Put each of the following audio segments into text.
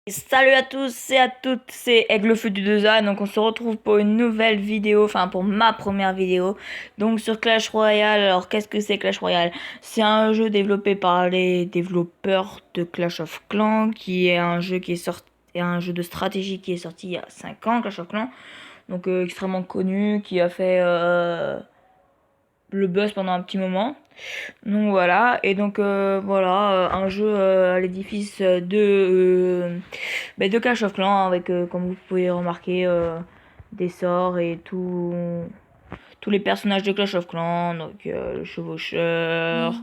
Salut à tous et à toutes, c'est Aiglefeu du 2A, donc on se retrouve pour une nouvelle vidéo, enfin pour ma première vidéo, donc sur Clash Royale. Alors qu'est-ce que c'est Clash Royale? C'est un jeu développé par les développeurs de Clash of Clans, qui est un jeu qui est sorti, un jeu de stratégie qui est sorti il y a 5 ans, Clash of Clans, donc extrêmement connu, qui a fait le buzz pendant un petit moment. Donc voilà, et donc voilà, un jeu à l'édifice de Clash of Clans avec, comme vous pouvez remarquer, des sorts et tous les personnages de Clash of Clans, donc le chevaucheur,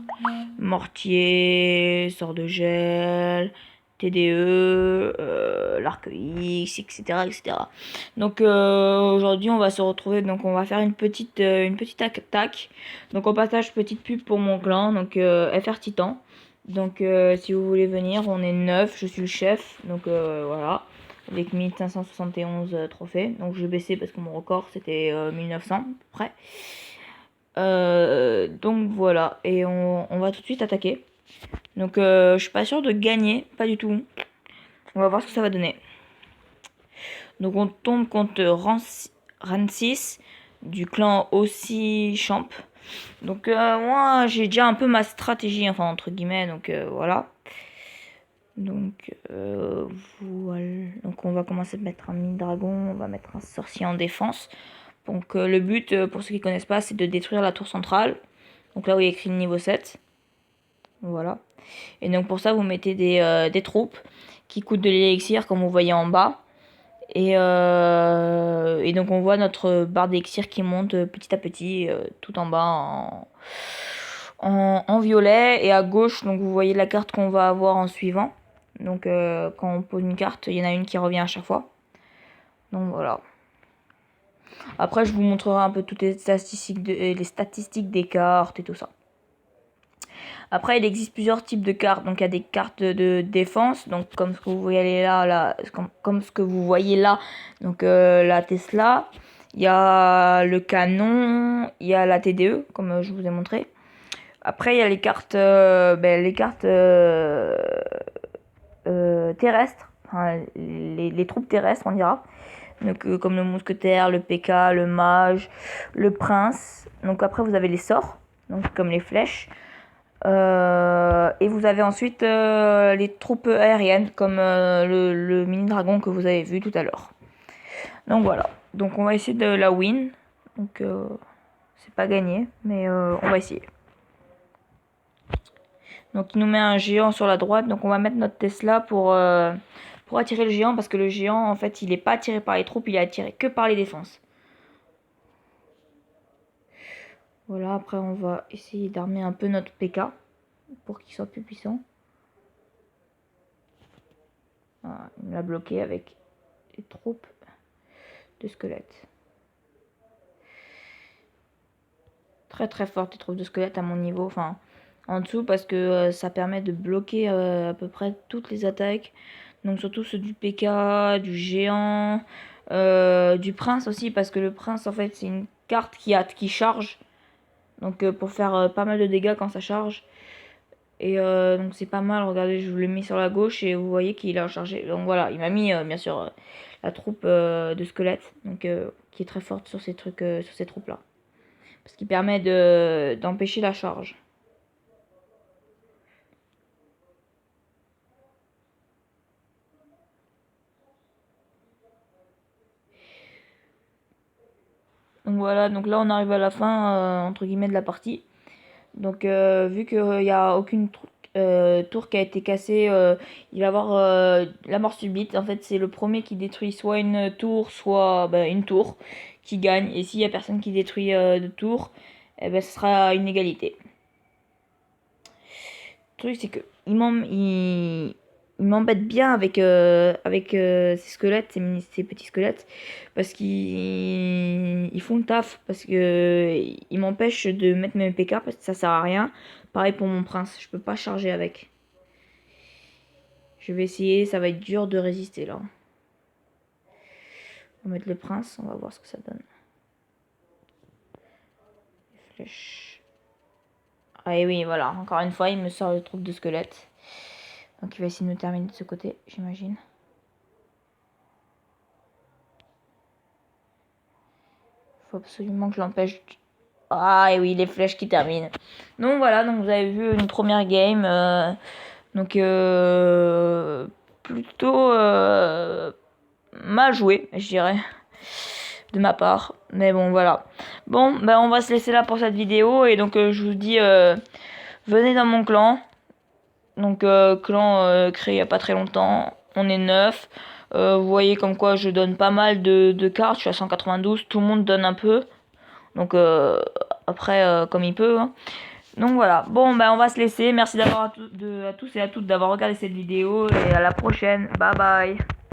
mortier, sort de gel, TDE, l'arc X, etc., etc. Donc aujourd'hui on va se retrouver, donc on va faire une petite attaque. Donc au passage, petite pub pour mon clan, donc FR Titan. Donc si vous voulez venir, on est 9, je suis le chef, donc voilà, avec 1571 trophées. Donc je vais baisser parce que mon record c'était 1900 à peu près. Donc voilà, et on va tout de suite attaquer. Donc je suis pas sûr de gagner, pas du tout. On va voir ce que ça va donner. Donc on tombe contre Rancis du clan aussi Champ. Donc moi j'ai déjà un peu ma stratégie, enfin entre guillemets, donc voilà. Donc voilà. Donc on va commencer à mettre un mini dragon, on va mettre un sorcier en défense. Donc le but, pour ceux qui connaissent pas, c'est de détruire la tour centrale. Donc là où il y a écrit niveau 7. Voilà. Et donc pour ça vous mettez des troupes qui coûtent de l'élixir comme vous voyez en bas. Et donc on voit notre barre d'élixir qui monte petit à petit tout en bas en violet. Et à gauche, donc vous voyez la carte qu'on va avoir en suivant. Donc quand on pose une carte, il y en a une qui revient à chaque fois. Donc voilà. Après je vous montrerai un peu toutes les statistiques des cartes et tout ça. Après, il existe plusieurs types de cartes. Donc, il y a des cartes de défense. Donc, comme ce que vous voyez là, comme ce que vous voyez là. Donc, la Tesla. Il y a le canon. Il y a la TDE, comme je vous ai montré. Après, il y a les cartes, terrestres. Enfin, les troupes terrestres, on dira. Donc, comme le mousquetaire, le PK, le mage, le prince. Donc, après, vous avez les sorts. Donc, comme les flèches. Et vous avez ensuite les troupes aériennes comme le mini dragon que vous avez vu tout à l'heure. Donc voilà. Donc on va essayer de la win. Donc c'est pas gagné, mais on va essayer. Donc il nous met un géant sur la droite. Donc on va mettre notre Tesla pour attirer le géant, parce que le géant en fait il est pas attiré par les troupes, il est attiré que par les défenses. Voilà, après on va essayer d'armer un peu notre PK pour qu'il soit plus puissant. Voilà, il me l'a bloqué avec les troupes de squelettes. Très très forte les troupes de squelettes à mon niveau, enfin en dessous, parce que ça permet de bloquer à peu près toutes les attaques. Donc surtout ceux du PK, du géant, du prince aussi, parce que le prince en fait c'est une carte qui charge. Donc pour faire pas mal de dégâts quand ça charge. Et donc c'est pas mal, regardez, je vous l'ai mis sur la gauche et vous voyez qu'il a chargé. Donc voilà, il m'a mis bien sûr la troupe de squelettes, donc qui est très forte sur ces trucs, sur ces troupes là. Parce qu'il permet d'empêcher la charge. Donc voilà, donc là on arrive à la fin entre guillemets de la partie. Donc vu qu'il n'y a aucune tour qui a été cassée, il va y avoir la mort subite. En fait c'est le premier qui détruit soit une tour, soit une tour qui gagne. Et s'il n'y a personne qui détruit de tour, eh ben, ce sera une égalité. Le truc c'est que il m'embête bien avec ces squelettes, ces petits squelettes, parce qu'ils font le taf, parce que ils m'empêchent de mettre mes PK parce que ça sert à rien. Pareil pour mon prince, je peux pas charger avec. Je vais essayer, ça va être dur de résister là. On va mettre le prince, on va voir ce que ça donne. Flèche. Ah et oui, voilà, encore une fois, il me sort le troupe de squelettes. Donc il va essayer de me terminer de ce côté, j'imagine. Faut absolument que je l'empêche. Ah, et oui, les flèches qui terminent. Donc voilà, donc vous avez vu une première game. Donc plutôt mal joué, je dirais, de ma part. Mais bon, voilà. Bon, ben on va se laisser là pour cette vidéo. Et donc je vous dis, venez dans mon clan. Donc clan créé il n'y a pas très longtemps. On est 9. Vous voyez comme quoi je donne pas mal de cartes. Je suis à 192. Tout le monde donne un peu. Donc après comme il peut. Hein. Donc voilà. Bon ben on va se laisser. Merci d'avoir à tous et à toutes d'avoir regardé cette vidéo. Et à la prochaine. Bye bye.